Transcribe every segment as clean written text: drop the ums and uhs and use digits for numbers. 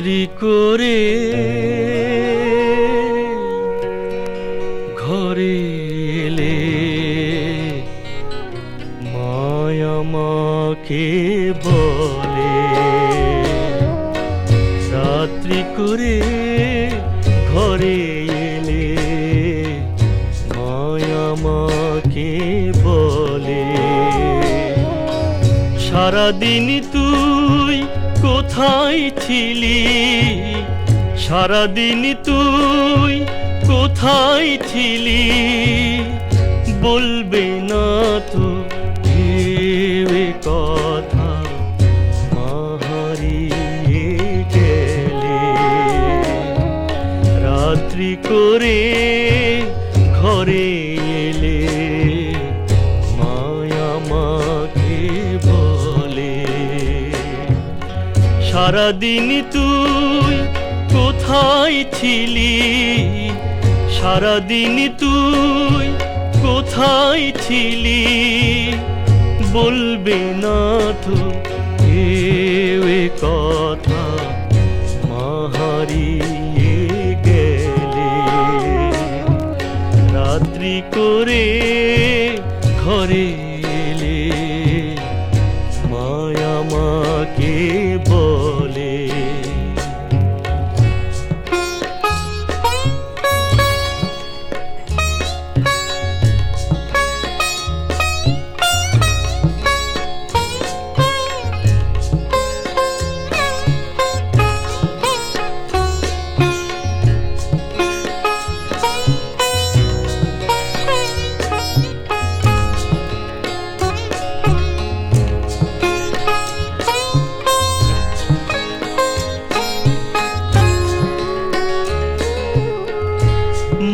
রাত্রি করে ঘরে এলে মায়া মাকে বলে, রাত্রি করে ঘরে এলে মায়া মাকে বলে, সারাদিন তুই কোথায় ছিলি, সারাদিন তুই কোথায় ছিলি, বলবে না তো কেউ কথা, মা হারিয়ে গেলে। রাত্রি করে ঘরে এলে মায়া মাকে বলে, সারাদিন তুই কোথায় ছিলি, সারাদিন তুই কোথায় ছিলি, বলবে না তো কেউ কথা, মা হারিয়ে গেলে। রাত্রি করে ঘরে এলে মায়া মাকে বলে।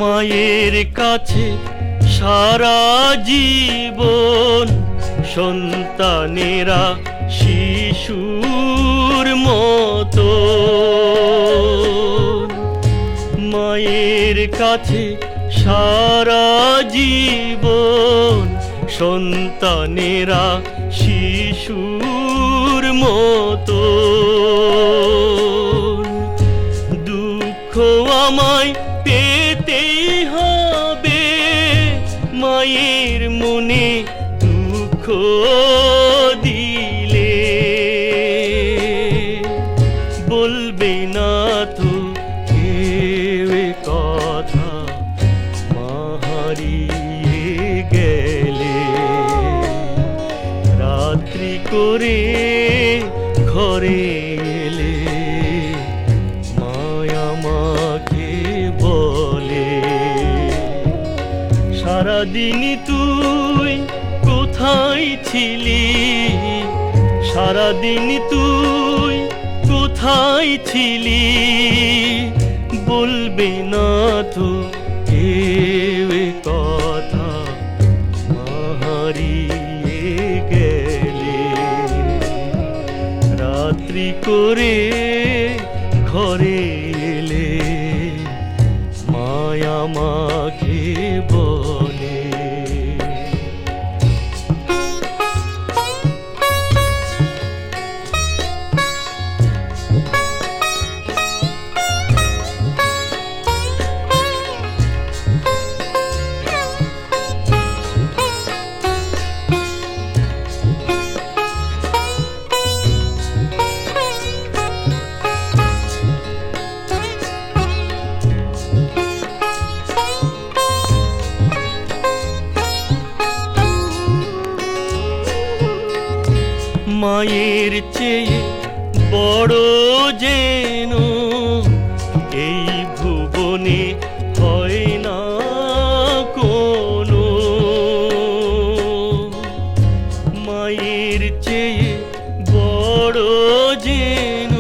মায়ের কাছে সারা জীবন সন্তানেরা শিশুর মতো, মায়ের কাছে সারা জীবন সন্তানেরা শিশুর মতো, দুঃখ আমায় পেতেই হবে, মায়ের মনে দুঃখ দিলে, বলবে না তো কেউ কথা, মা হারিয়ে গেলে। রাত্রি করে ঘরে এলে মায়া মাকে বলে, সারাদিন তুই কোথায় ছিলি, সারাদিন তুই কোথায় ছিলি, বলবে না তো কেউ কথা, মা হারিয়ে গেলে। রাত্রি করে ঘরে এলে মায়া মাকে বলে। মায়ের চেয়ে বড় যেন এই ভুবনে হয় না কোনো, মায়ের চেয়ে বড় যেন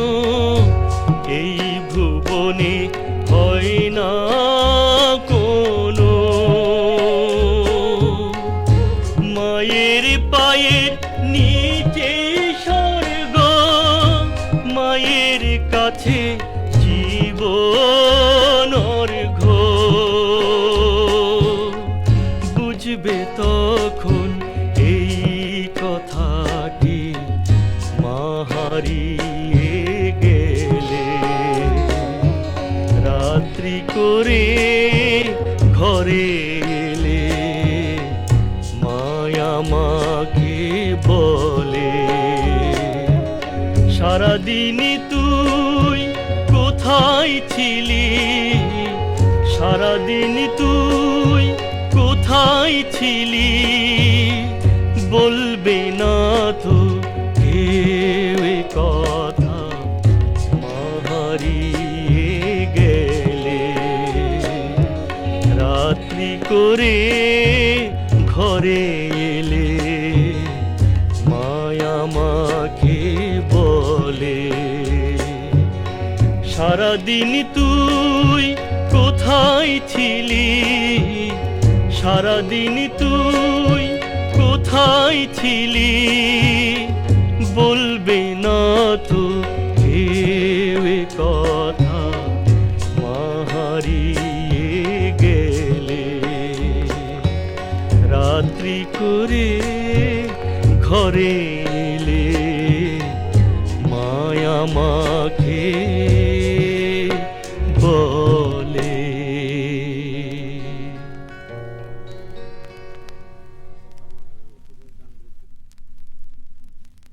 এই ভুবনে হয় না কোনো, মায়ের পায়ের নিচে স্বর্গ, মায়ের কাছে জীবন অর্ঘ্য, বুঝবে তখন এই কথাটি, মা হারিয়ে গেলে। ঘরে এলে মায়া মাকে বলে সারাদিন তুই কোথায় ছিলি সারাদিন তুই কোথায় ছিলি বলবে না তো কেউ এ কথা মা হারিয়ে গেলে রাত্রি করে ঘরে এলে মায়া মাকে বলে সারাদিন তুই কোথায় ছিলি সারাদিন তুই কোথায় ছিলি বলবে না তো কেউ এ কথা মা হারিয়ে গেলে রাত্রি করে ঘরে এলে মায়া মাকে